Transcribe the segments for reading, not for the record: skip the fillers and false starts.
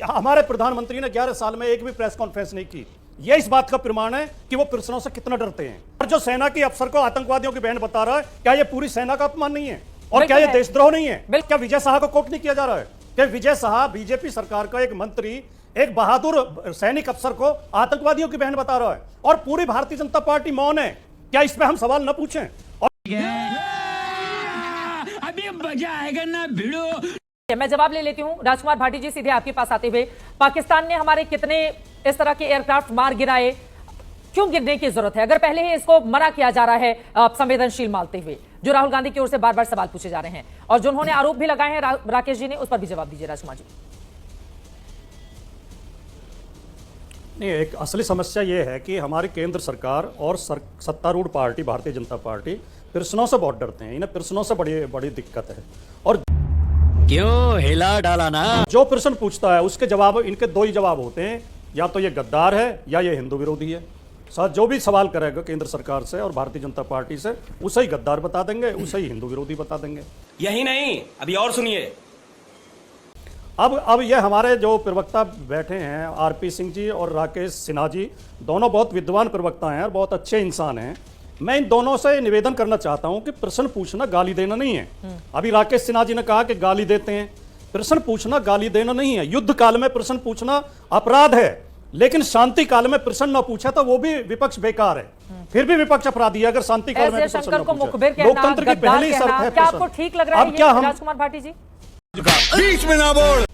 हमारे प्रधानमंत्री ने 11 साल में एक भी प्रेस कॉन्फ्रेंस नहीं की। यह इस बात का प्रमाण है कि वो प्रश्नों से कितना डरते हैं। और जो सेना की अफसर को आतंकवादियों की बहन बता रहा है, क्या यह पूरी सेना का अपमान नहीं है? और क्या यह देशद्रोह नहीं है? क्या विजय शाह को कोर्ट नहीं किया जा रहा है? क्या विजय शाह बीजेपी सरकार का एक मंत्री, एक बहादुर सैनिक अफसर को आतंकवादियों की बहन बता रहा है और पूरी भारतीय जनता पार्टी मौन है? क्या इस पे हम सवाल न पूछें? और अभी मजा आएगा ना भिड़ो। मैं जवाब ले लेती हूं। राजकुमार भाटी जी, सीधे आपके पास आते हुए, पाकिस्तान ने हमारे कितने इस तरह के एयरक्राफ्ट मार गिराए, क्यों गिरने की जरूरत है, अगर पहले ही इसको मना किया जा रहा है संवेदनशील मानते हुए, जो राहुल गांधी की ओर से बार बार सवाल पूछे जा रहे हैं और जो उन्होंने आरोप भी लगाए हैं राकेश जी ने, उस पर भी जवाब दीजिए राजकुमार जी। नहीं, एक असली समस्या यह है कि हमारी केंद्र सरकार और सत्तारूढ़ पार्टी भारतीय जनता पार्टी प्रश्नों से बहुत डरते हैं। इन्हें प्रश्नों से बड़ी दिक्कत है। और क्यों हिला डाला ना? जो प्रश्न पूछता है उसके जवाब, इनके दो ही जवाब होते हैं, या तो ये गद्दार है या ये हिंदू विरोधी है। साथ जो भी सवाल करेगा केंद्र सरकार से और भारतीय जनता पार्टी से, उसे ही गद्दार बता देंगे, उसे ही हिंदू विरोधी बता देंगे। यही नहीं, अभी और सुनिए। अब ये हमारे जो प्रवक्ता बैठे हैं, आरपी सिंह जी और राकेश सिन्हा जी, दोनों बहुत विद्वान प्रवक्ता हैं और बहुत अच्छे इंसान हैं। मैं इन दोनों से निवेदन करना चाहता हूं कि प्रश्न पूछना गाली देना नहीं है। अभी राकेश सिन्हा जी ने कहा कि गाली देते हैं। प्रश्न पूछना गाली देना नहीं है। युद्ध काल में प्रश्न पूछना अपराध है, लेकिन शांति काल में प्रश्न न पूछा तो वो भी विपक्ष बेकार है। फिर भी विपक्ष अपराधी है अगर शांति काल में प्रश्न न पूछे। लोकतंत्र की पहली शर्त है क्या आपको ठीक लग रहा है? अब क्या हम राजकुमार भाटी जी, बीच में ना बोल।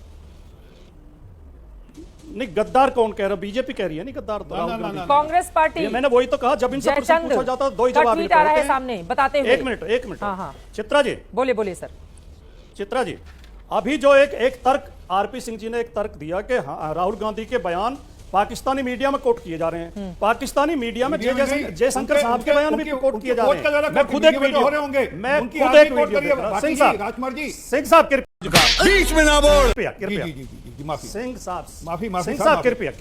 नहीं, गद्दार कौन कह रहा? बीजेपी कह रही है। नहीं, गद्दार तो राहुल गांधी। कांग्रेस पार्टी। मैंने वही तो कहा, जब इनसे प्रश्न पूछा जाता है दो ही जवाब आ रहा है सामने बताते हुए। एक मिनट। हाँ। चित्रा जी बोलिए सर। चित्रा जी, अभी जो एक तर्क आरपी सिंह जी ने एक तर्क दिया कि राहुल गांधी के बयान पाकिस्तानी मीडिया में कोट किए जा रहे हैं। पाकिस्तानी मीडिया में जयशंकर साहब के बयान भी कोट किए जा रहे हैं। मैं खुद एक वीडियो सिंह साहब बीच में ना बोल। सिंह साहब कृपया।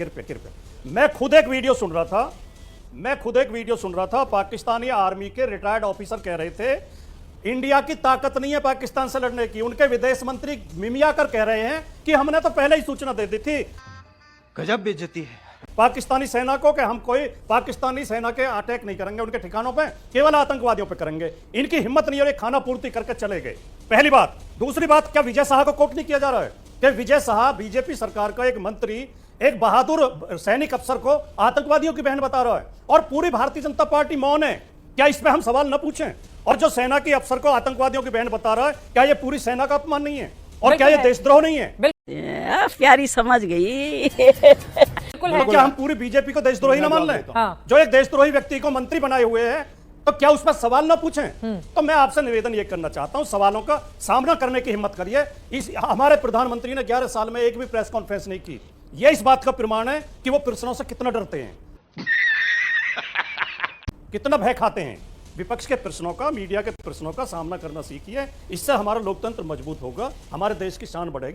मैं खुद एक वीडियो सुन रहा था। पाकिस्तानी आर्मी के रिटायर्ड ऑफिसर कह रहे थे इंडिया की ताकत नहीं है पाकिस्तान से लड़ने की। उनके विदेश मंत्री मिमिया कर कह रहे हैं कि हमने तो पहले ही सूचना दे दी थी। गजब बेइज्जती है पाकिस्तानी सेना को कि हम कोई पाकिस्तानी सेना के अटैक नहीं करेंगे उनके ठिकानों पे, केवल आतंकवादियों पे करेंगे। इनकी हिम्मत नहीं है, खाना पूर्ति करके चले गए। पहली बात। दूसरी बात, क्या विजय शाह को कोर्ट नहीं किया जा रहा है? कि विजय शाह बीजेपी सरकार का एक मंत्री, एक बहादुर सैनिक अफसर को आतंकवादियों की बहन बता रहा है और पूरी भारतीय जनता पार्टी मौन है? क्या इस पे हम सवाल न पूछें? और जो सेना की अफसर को आतंकवादियों की बहन बता रहा है, क्या यह पूरी सेना का अपमान नहीं है? और क्या यह देशद्रोह नहीं है? प्यारी समझ गई। क्या हम पूरी बीजेपी को देशद्रोही न मान लें? हाँ। जो एक देशद्रोही व्यक्ति को मंत्री बनाए हुए हैं, तो क्या उस पर सवाल ना पूछें? तो मैं आपसे निवेदन ये करना चाहता हूं, सवालों का सामना करने की हिम्मत करिए। हमारे प्रधानमंत्री ने 11 साल में एक भी प्रेस कॉन्फ्रेंस नहीं की। यह इस बात का प्रमाण है कि वो प्रश्नों से कितना डरते हैं, कितना भय खाते हैं। विपक्ष के प्रश्नों का, मीडिया के प्रश्नों का सामना करना सीखिए। इससे हमारा लोकतंत्र मजबूत होगा, हमारे देश की शान बढ़ेगी।